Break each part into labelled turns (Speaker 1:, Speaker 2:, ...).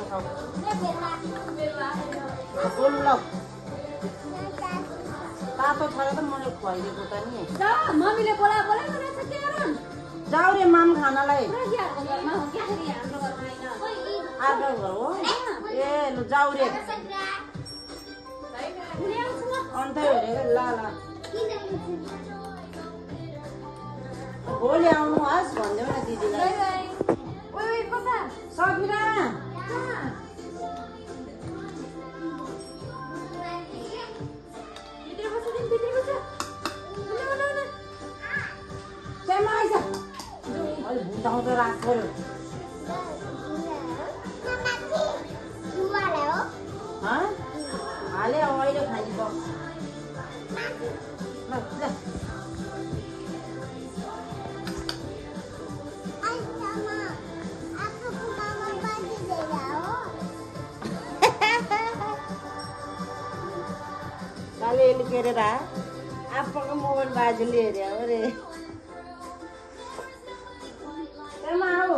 Speaker 1: खाऊ गोलु ल तातो छ त मैले खुवाइदिएको त नि
Speaker 2: मम्मीले बोला बोला भनेछ के गरौँ
Speaker 1: जाऊ रे माम खानालाई
Speaker 2: पुरा घरमा हो के फेरि हाम्रो घरमा हैन
Speaker 1: आफ्नो घर हो ए लु जाऊ रे अन्त हेरेको ल ल भोलि आउनु होस् भनिदेऊ न दिदीलाई
Speaker 2: ओइ कता
Speaker 1: सबिना
Speaker 2: भित्र बस
Speaker 1: केमा आइज अलि भुटाउँछ राख पर्यो हाले अब अहिले खाइदिन्छ ल साले के अरे रा आपको मोबाइल बाजू ले रहे हो रे केमा आओ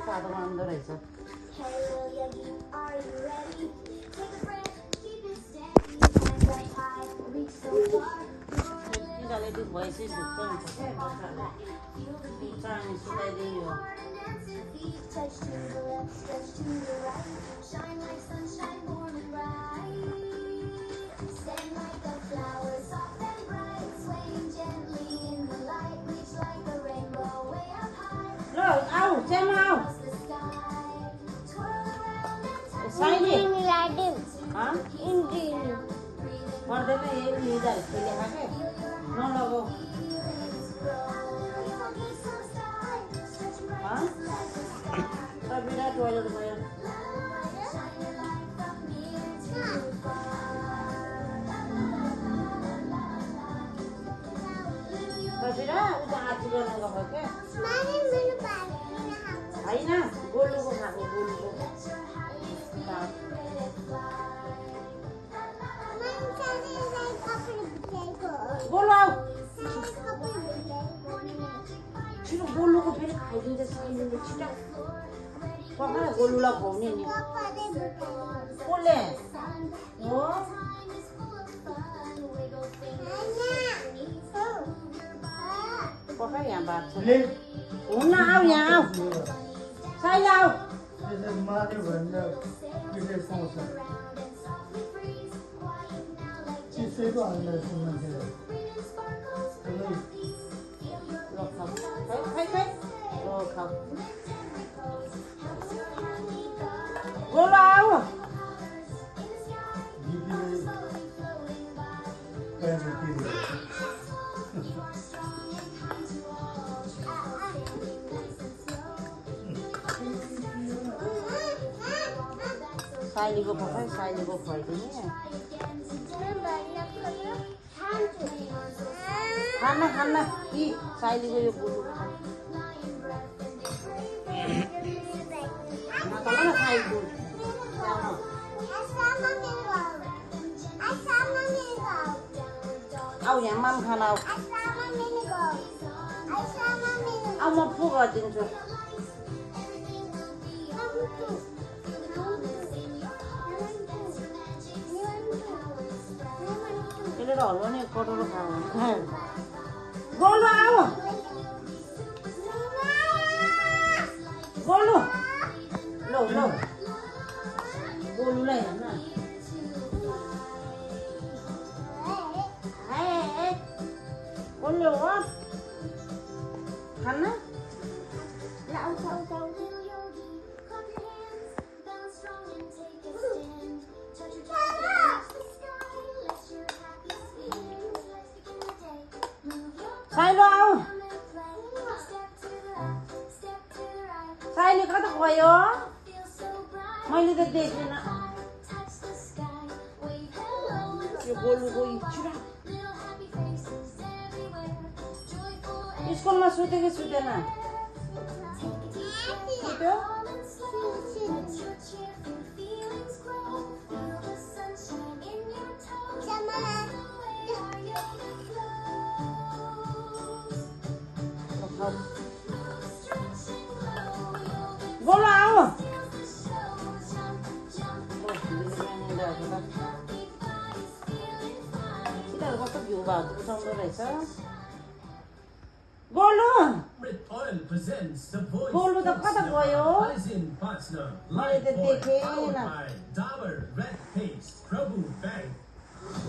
Speaker 1: साधो मान्दो रहेछ भएपछि ढुक्क हुन्छ क्या सुताइदियो ल आऊ चेमा आऊ साइली पर्दैन यही लिँदा लेखा के नलगो सबिना टोइलेट गयो सबिना उता आँची गर्न गएको क्या होइन गोलुको खाएको गोलुको गोलु आऊ छिटो गोलुको फेरि खाइदिन्छ साइलीले छिटो पकाएर गोलुलाई खुवाउने नि कसले हो पकाइ यहाँ बाँच्छ हुन्न आऊ यहाँ आऊ साइली आऊ गोलु आऊ साइलीको पकाइ साइलीको खुवाइदिने खाना खाना कि साइलीको यो गोलु खाना साइली आऊ यहाँ माम खाना आऊ आऊ म पो गरिदिन्छु त्यसले त हल्वा नि कटोरो खाऊ गोलु आऊ गोलु लो लो गोलुलाई हेर्न गोलु हो खाना ल आउँछ आउँछ आउँछ साइलो आऊ साइली कता गयो मैले त देख्दिनँ यो गोलुको इच्छा स्कुलमा सुत्यो कि सुतेन सुत्यो भाउजू उठाउँदो रहेछ गोलु गोलु त कता गयो मैले त देखेन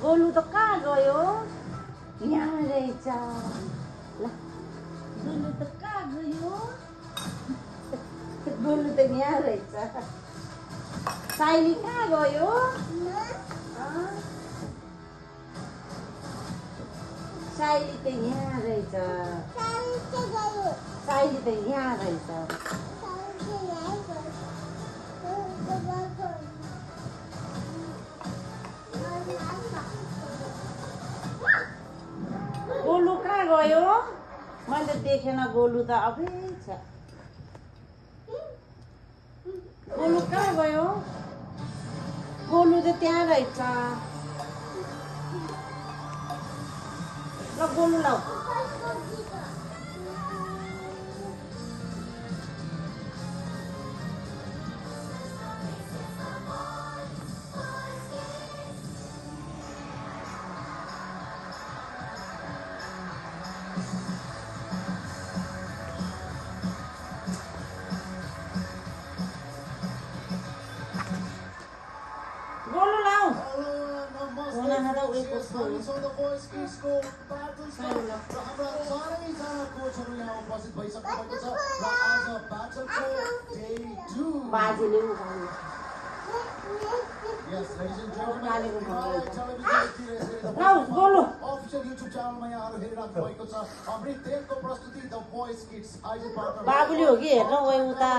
Speaker 1: गोलु त कहाँ गयो यहाँ रहेछ ल गोलु त कहाँ गयो गोलु त यहाँ रहेछ साइली कहाँ गयो साइली त यहाँ रहेछ साइली त यहाँ रहेछ गोलु कहाँ गयो मैले देखेन गोलु त अबै छ गोलु कहाँ गयो गोलु त त्यहाँ रहेछ ल गोलु लाऊ गोलु लाऊ हुन खाँदा उयो कस्तो हो बाजेले उठाउनु लाऊ गोलु बाबुले हो कि हेर्न गयो उता